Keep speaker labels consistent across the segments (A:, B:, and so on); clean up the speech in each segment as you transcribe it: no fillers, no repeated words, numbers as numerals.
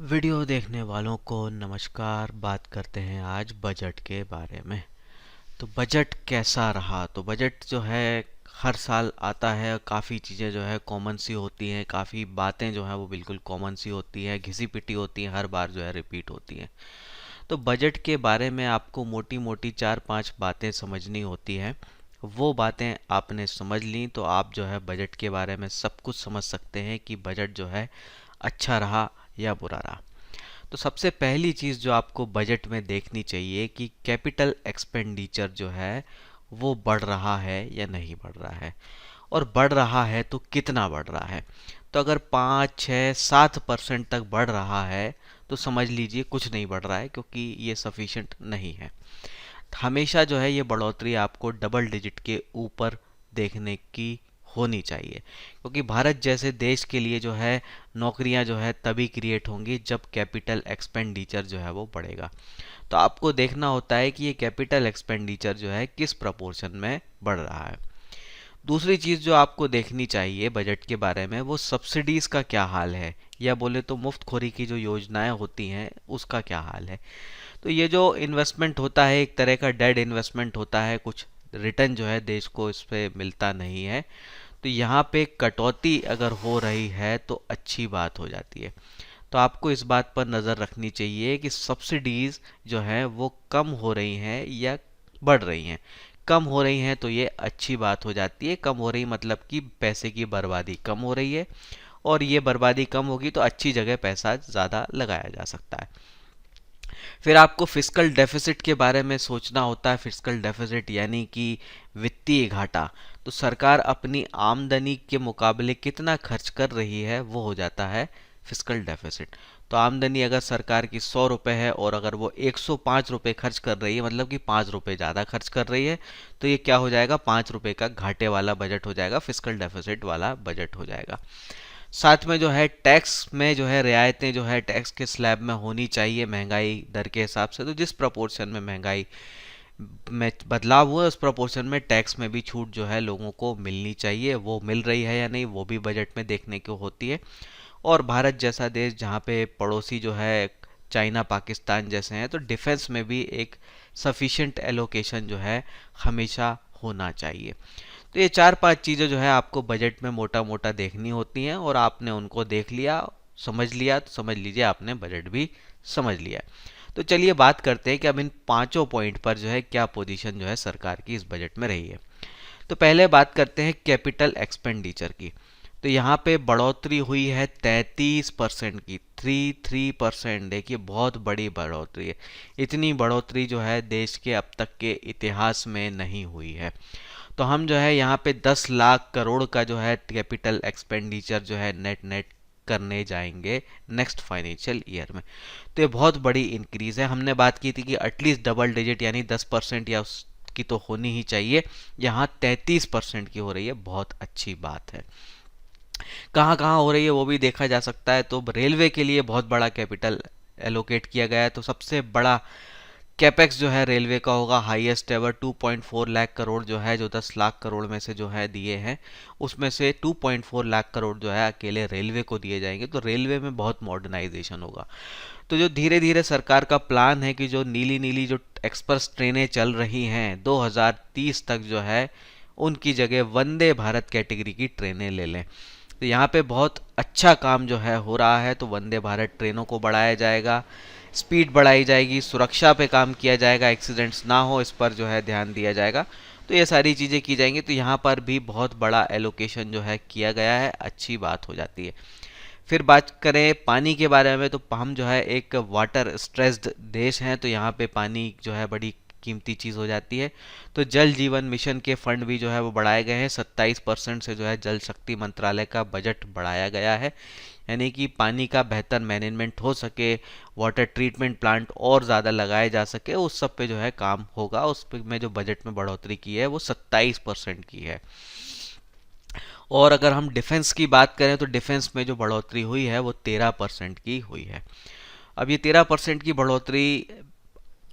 A: Video देखने वालों को नमस्कार। बात करते हैं आज बजट के बारे में। तो बजट कैसा रहा? तो बजट जो है हर साल आता है। काफ़ी चीज़ें जो है कॉमन सी होती हैं, काफ़ी बातें जो है वो बिल्कुल कॉमन सी होती हैं, घिसी पिटी होती हैं, हर बार जो है रिपीट होती हैं। तो बजट के बारे में आपको मोटी मोटी चार पांच बातें समझनी होती हैं। वो बातें आपने समझ ली तो आप जो है बजट के बारे में सब कुछ समझ सकते हैं कि बजट जो है अच्छा रहा या बुरा रहा। तो सबसे पहली चीज़ जो आपको बजट में देखनी चाहिए कि कैपिटल एक्सपेंडिचर जो है वो बढ़ रहा है या नहीं बढ़ रहा है, और बढ़ रहा है तो कितना बढ़ रहा है। तो अगर 5, 6, 7% तक बढ़ रहा है तो समझ लीजिए कुछ नहीं बढ़ रहा है, क्योंकि ये सफिशिएंट नहीं है। हमेशा जो है ये बढ़ोतरी आपको डबल डिजिट के ऊपर देखने की होनी चाहिए, क्योंकि भारत जैसे देश के लिए जो है नौकरियां जो है तभी क्रिएट होंगी जब कैपिटल एक्सपेंडिचर जो है वो बढ़ेगा। तो आपको देखना होता है कि ये कैपिटल एक्सपेंडिचर जो है किस प्रपोर्शन में बढ़ रहा है। दूसरी चीज़ जो आपको देखनी चाहिए बजट के बारे में, वो सब्सिडीज़ का क्या हाल है, या बोले तो मुफ्तखोरी की जो योजनाएं होती हैं उसका क्या हाल है। तो ये जो इन्वेस्टमेंट होता है एक तरह का डेड इन्वेस्टमेंट होता है, कुछ रिटर्न जो है देश को इस पे मिलता नहीं है। तो यहाँ पे कटौती अगर हो रही है तो अच्छी बात हो जाती है। तो आपको इस बात पर नज़र रखनी चाहिए कि सब्सिडीज़ जो हैं वो कम हो रही हैं या बढ़ रही हैं। कम हो रही हैं तो ये अच्छी बात हो जाती है। कम हो रही मतलब कि पैसे की बर्बादी कम हो रही है, और ये बर्बादी कम होगी तो अच्छी जगह पैसा ज़्यादा लगाया जा सकता है। फिर आपको फिस्कल डेफिसिट के बारे में सोचना होता है। फिस्कल डेफिसिट यानी कि वित्तीय घाटा। तो सरकार अपनी आमदनी के मुकाबले कितना खर्च कर रही है वो हो जाता है फिस्कल डेफिसिट। तो आमदनी अगर सरकार की 100 रुपये है और अगर वो 105 रुपये खर्च कर रही है, मतलब कि 5 रुपये ज़्यादा खर्च कर रही है, तो ये क्या हो जाएगा? 5 रुपये का घाटे वाला बजट हो जाएगा, फिस्कल डेफिसिट वाला बजट हो जाएगा। साथ में जो है टैक्स में जो है रियायतें जो है टैक्स के स्लैब में होनी चाहिए महंगाई दर के हिसाब से। तो जिस प्रपोर्शन में महंगाई में बदलाव हुआ उस प्रपोर्शन में टैक्स में भी छूट जो है लोगों को मिलनी चाहिए। वो मिल रही है या नहीं वो भी बजट में देखने को होती है। और भारत जैसा देश जहाँ पे पड़ोसी जो है चाइना पाकिस्तान जैसे हैं, तो डिफेंस में भी एक सफिशिएंट एलोकेशन जो है हमेशा होना चाहिए। तो ये चार पांच चीज़ें जो है आपको बजट में मोटा मोटा देखनी होती हैं, और आपने उनको देख लिया, समझ लिया, तो समझ लीजिए आपने बजट भी समझ लिया। तो चलिए बात करते हैं कि अब इन पांचों पॉइंट पर जो है क्या पोजीशन जो है सरकार की इस बजट में रही है। तो पहले बात करते हैं कैपिटल एक्सपेंडिचर की। तो यहाँ पे बढ़ोतरी हुई है 33% की। 33%, देखिए बहुत बड़ी बढ़ोतरी है। इतनी बढ़ोतरी जो है देश के अब तक के इतिहास में नहीं हुई है। तो हम जो है यहाँ पे 10 लाख करोड़ का जो है कैपिटल एक्सपेंडिचर जो है नेट नेट करने जाएंगे नेक्स्ट फाइनेंशियल ईयर में। तो ये बहुत बड़ी इंक्रीज है। हमने बात की थी कि एटलीस्ट डबल डिजिट यानी 10% या उसकी तो होनी ही चाहिए। यहाँ 33% की हो रही है, बहुत अच्छी बात है। कहाँ कहाँ हो रही है वो भी देखा जा सकता है। तो रेलवे के लिए बहुत बड़ा कैपिटल एलोकेट किया गया है। तो सबसे बड़ा कैपेक्स जो है रेलवे का होगा, हाईएस्ट एवर 2.4 लाख करोड़ जो है, जो 10 लाख करोड़ में से जो है दिए हैं, उसमें से 2.4 लाख करोड़ जो है अकेले रेलवे को दिए जाएंगे। तो रेलवे में बहुत मॉडर्नाइजेशन होगा। तो जो धीरे धीरे सरकार का प्लान है कि जो नीली नीली जो एक्सप्रेस ट्रेनें चल रही हैं 2030 तक जो है उनकी जगह वंदे भारत कैटेगरी की ट्रेनें ले लें। तो यहाँ पे बहुत अच्छा काम जो है हो रहा है। तो वंदे भारत ट्रेनों को बढ़ाया जाएगा, स्पीड बढ़ाई जाएगी, सुरक्षा पे काम किया जाएगा, एक्सीडेंट्स ना हो इस पर जो है ध्यान दिया जाएगा। तो ये सारी चीज़ें की जाएंगी। तो यहाँ पर भी बहुत बड़ा एलोकेशन जो है किया गया है, अच्छी बात हो जाती है। फिर बात करें पानी के बारे में, तो हम जो है एक वाटर स्ट्रेस्ड देश हैं, तो यहाँ पे पानी जो है बड़ी कीमती चीज़ हो जाती है। तो जल जीवन मिशन के फंड भी जो है वो बढ़ाए गए हैं। 27% से जो है जल शक्ति मंत्रालय का बजट बढ़ाया गया है, यानी कि पानी का बेहतर मैनेजमेंट हो सके, वाटर ट्रीटमेंट प्लांट और ज़्यादा लगाए जा सके, उस सब पे जो है काम होगा। उस पे में जो बजट में बढ़ोतरी की है वो 27% की है। और अगर हम डिफेंस की बात करें तो डिफेंस में जो बढ़ोतरी हुई है वो 13% की हुई है। अब ये 13% की बढ़ोतरी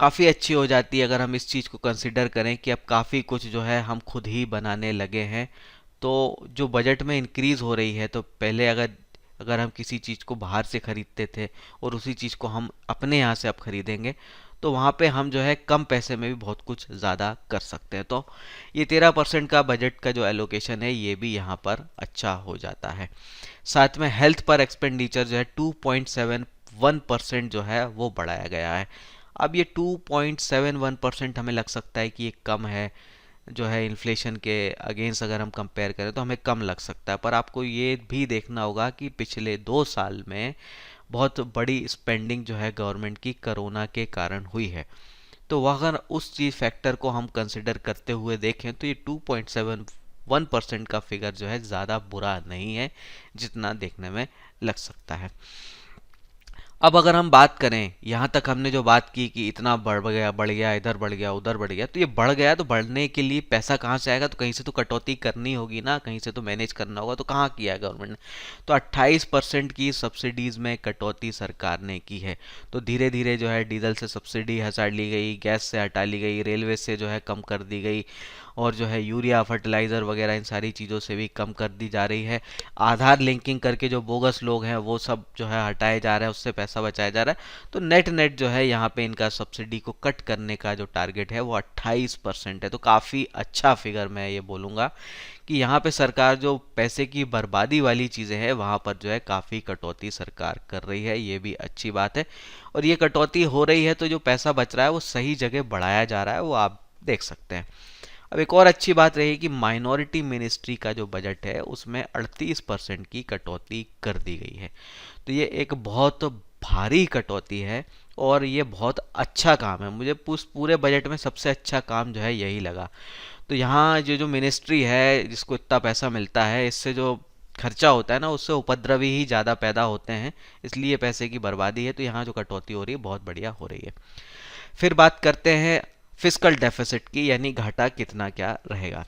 A: काफ़ी अच्छी हो जाती है अगर हम इस चीज़ को कंसिडर करें कि अब काफ़ी कुछ जो है हम खुद ही बनाने लगे हैं। तो जो बजट में इंक्रीज़ हो रही है, तो पहले अगर अगर हम किसी चीज़ को बाहर से खरीदते थे और उसी चीज़ को हम अपने यहाँ से अब खरीदेंगे, तो वहाँ पे हम जो है कम पैसे में भी बहुत कुछ ज़्यादा कर सकते हैं। तो ये 13% का बजट का जो एलोकेशन है ये भी यहाँ पर अच्छा हो जाता है। साथ में हेल्थ पर एक्सपेंडिचर जो है 2.71% जो है वो बढ़ाया गया है। अब ये 2.71% हमें लग सकता है कि ये कम है, जो है इन्फ्लेशन के अगेंस्ट अगर हम कंपेयर करें तो हमें कम लग सकता है, पर आपको ये भी देखना होगा कि पिछले 2 साल में बहुत बड़ी स्पेंडिंग जो है गवर्नमेंट की कोरोना के कारण हुई है। तो अगर उस चीज़ फैक्टर को हम कंसिडर करते हुए देखें तो ये 2.71% का फिगर जो है ज़्यादा बुरा नहीं है जितना देखने में लग सकता है। अब अगर हम बात करें, यहाँ तक हमने जो बात की कि इतना बढ़ गया, इधर बढ़ गया, उधर बढ़ गया, तो ये बढ़ गया तो बढ़ने के लिए पैसा कहाँ से आएगा? तो कहीं से तो कटौती करनी होगी ना, कहीं से तो मैनेज करना होगा। तो कहाँ किया है गवर्नमेंट ने? तो 28% की सब्सिडीज़ में कटौती सरकार ने की है। तो धीरे धीरे जो है डीजल से सब्सिडी हटा ली गई, गैस से हटा ली गई, रेलवे से जो है कम कर दी गई, और जो है यूरिया, फर्टिलाइज़र वगैरह इन सारी चीज़ों से भी कम कर दी जा रही है। आधार लिंकिंग करके जो बोगस लोग हैं वो सब जो है हटाए जा रहा है, उससे पैसा बचाया जा रहा है। तो नेट नेट जो है यहाँ पे इनका सब्सिडी को कट करने का जो टारगेट है वो 28% है। तो काफ़ी अच्छा फिगर मैं ये बोलूँगा कि यहाँ पे सरकार जो पैसे की बर्बादी वाली चीज़ें हैं वहाँ पर जो है काफ़ी कटौती सरकार कर रही है, ये भी अच्छी बात है। और ये कटौती हो रही है तो जो पैसा बच रहा है वो सही जगह बढ़ाया जा रहा है, वो आप देख सकते हैं। अब एक और अच्छी बात रही कि माइनॉरिटी मिनिस्ट्री का जो बजट है उसमें 38% की कटौती कर दी गई है। तो ये एक बहुत भारी कटौती है और ये बहुत अच्छा काम है। मुझे पूरे बजट में सबसे अच्छा काम जो है यही लगा। तो यहाँ जो जो मिनिस्ट्री है जिसको इतना पैसा मिलता है, इससे जो खर्चा होता है ना उससे उपद्रवी ही ज़्यादा पैदा होते हैं, इसलिए पैसे की बर्बादी है। तो यहाँ जो कटौती हो रही है बहुत बढ़िया हो रही है। फिर बात करते हैं फिस्कल डेफिसिट की, यानी घाटा कितना क्या रहेगा।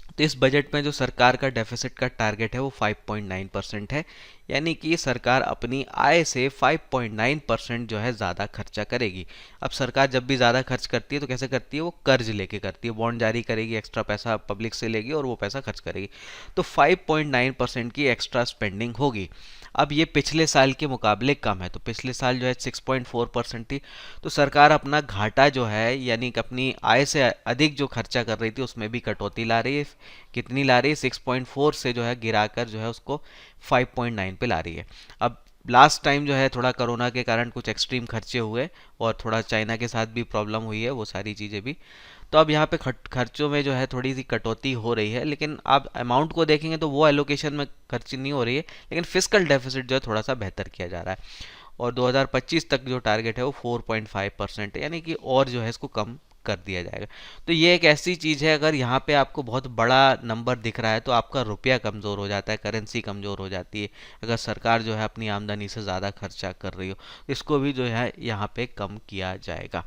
A: तो इस बजट में जो सरकार का डेफिसिट का टारगेट है वो 5.9% है, यानी कि सरकार अपनी आय से 5.9% जो है ज़्यादा खर्चा करेगी। अब सरकार जब भी ज़्यादा खर्च करती है तो कैसे करती है? वो कर्ज लेके करती है, बॉन्ड जारी करेगी, एक्स्ट्रा पैसा पब्लिक से लेगी और वो पैसा खर्च करेगी। तो 5.9% की एक्स्ट्रा स्पेंडिंग होगी। अब ये पिछले साल के मुकाबले कम है। तो पिछले साल जो है 6.4% थी। तो सरकार अपना घाटा जो है यानी कि अपनी आय से अधिक जो खर्चा कर रही थी उसमें भी कटौती ला रही है। कितनी ला रही है? 6.4 से जो है गिराकर जो है उसको 5.9 पे ला रही है। अब लास्ट टाइम जो है थोड़ा कोरोना के कारण कुछ एक्सट्रीम खर्चे हुए और थोड़ा चाइना के साथ भी प्रॉब्लम हुई है, वो सारी चीज़ें भी। तो अब यहाँ पे खर्चों में जो है थोड़ी सी कटौती हो रही है, लेकिन आप अमाउंट को देखेंगे तो वो एलोकेशन में खर्च नहीं हो रही है, लेकिन फिस्कल डेफिसिट जो है थोड़ा सा बेहतर किया जा रहा है। और 2025 तक जो टारगेट है वो 4.5% है, यानी कि और जो है इसको कम कर दिया जाएगा। तो ये एक ऐसी चीज़ है, अगर यहाँ पे आपको बहुत बड़ा नंबर दिख रहा है तो आपका रुपया कमज़ोर हो जाता है, करेंसी कमज़ोर हो जाती है। अगर सरकार जो है अपनी आमदनी से ज़्यादा खर्चा कर रही हो, इसको भी जो है यहाँ पे कम किया जाएगा।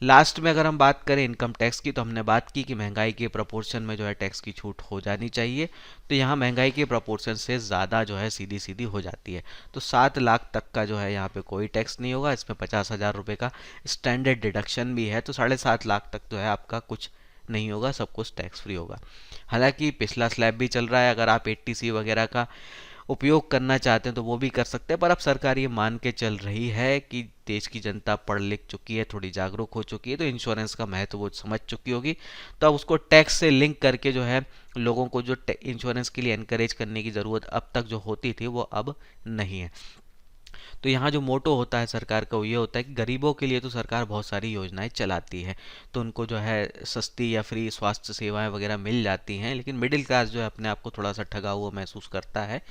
A: लास्ट में अगर हम बात करें इनकम टैक्स की, तो हमने बात की कि महंगाई के प्रपोर्शन में जो है टैक्स की छूट हो जानी चाहिए। तो यहाँ महंगाई के प्रपोर्शन से ज़्यादा जो है सीधी सीधी हो जाती है। तो 7 लाख तक का जो है यहाँ पे कोई टैक्स नहीं होगा, इसमें 50,000 रुपये का स्टैंडर्ड डिडक्शन भी है। तो 7.5 लाख तक जो है आपका कुछ नहीं होगा, सब कुछ टैक्स फ्री होगा। हालांकि पिछला स्लैब भी चल रहा है, अगर आप 80C वगैरह का उपयोग करना चाहते हैं तो वो भी कर सकते हैं, पर अब सरकार ये मान के चल रही है कि देश की जनता पढ़ लिख चुकी है, थोड़ी जागरूक हो चुकी है, तो इंश्योरेंस का महत्व वो समझ चुकी होगी। तो अब उसको टैक्स से लिंक करके जो है लोगों को जो इंश्योरेंस के लिए एनकरेज करने की ज़रूरत अब तक जो होती थी वो अब नहीं है। तो यहाँ जो मोटो होता है सरकार का वो ये होता है कि गरीबों के लिए तो सरकार बहुत सारी योजनाएं चलाती है, तो उनको जो है सस्ती या फ्री स्वास्थ्य सेवाएं वगैरह मिल जाती हैं, लेकिन मिडिल क्लास जो है अपने आप को थोड़ा सा ठगा हुआ महसूस करता है।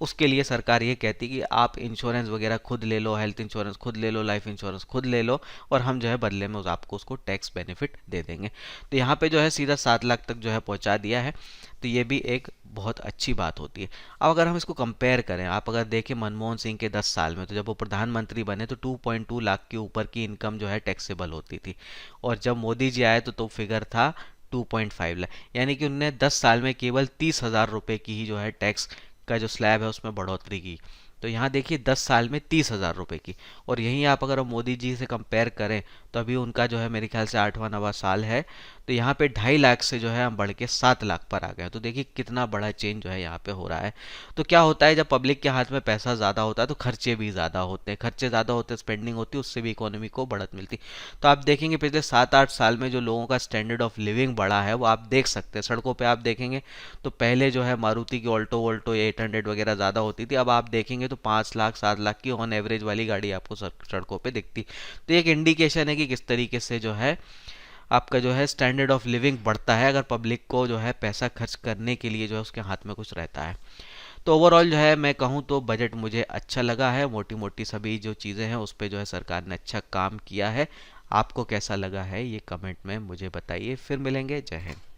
A: उसके लिए सरकार ये कहती है कि आप इंश्योरेंस वगैरह खुद ले लो, हेल्थ इंश्योरेंस खुद ले लो, लाइफ इंश्योरेंस खुद ले लो, और हम जो है बदले में आपको उसको टैक्स बेनिफिट दे देंगे। तो यहाँ पे जो है सीधा 7 लाख तक जो है पहुँचा दिया है। तो ये भी एक बहुत अच्छी बात होती है। अब अगर हम इसको कंपेयर करें, आप अगर देखें मनमोहन सिंह के 10 साल में, तो जब वो प्रधानमंत्री बने तो 2.2 लाख के ऊपर की इनकम जो है टैक्सेबल होती थी, और जब मोदी जी आए तो फिगर था 2.5 लाख, यानी कि उनने 10 साल में केवल 30,000 रुपये की ही जो है टैक्स का जो स्लैब है उसमें बढ़ोतरी की। तो यहाँ देखिए 10 साल में 30,000 रुपये की, और यहीं आप अगर मोदी जी से कंपेयर करें तो अभी उनका जो है मेरे ख्याल से 8वां 9वां साल है, तो यहाँ पे 2.5 लाख से जो है हम बढ़ के 7 लाख पर आ गए। तो देखिए कितना बड़ा चेंज जो है यहाँ पे हो रहा है। तो क्या होता है, जब पब्लिक के हाथ में पैसा ज़्यादा होता है तो खर्चे भी ज़्यादा होते हैं, खर्चे ज़्यादा होते हैं, स्पेंडिंग होती है, उससे भी इकोनॉमी को बढ़त मिलती। तो आप देखेंगे पिछले 7-8 साल में जो लोगों का स्टैंडर्ड ऑफ लिविंग बढ़ा है वो आप देख सकते हैं। सड़कों पे आप देखेंगे तो पहले जो है मारुति की ऑल्टो वोल्टो 800 वगैरह ज़्यादा होती थी, अब आप देखेंगे तो 5 लाख 7 लाख की ऑन एवरेज वाली गाड़ी आपको सड़कों पे दिखती। तो एक इंडिकेशन है कि किस तरीके से जो है आपका जो है स्टैंडर्ड ऑफ लिविंग बढ़ता है, अगर पब्लिक को जो है पैसा खर्च करने के लिए जो है उसके हाथ में कुछ रहता है। तो ओवरऑल जो है मैं कहूँ तो बजट मुझे अच्छा लगा है, मोटी मोटी सभी जो चीज़ें हैं उस पर जो है सरकार ने अच्छा काम किया है। आपको कैसा लगा है ये कमेंट में मुझे बताइए। फिर मिलेंगे। जय हिंद।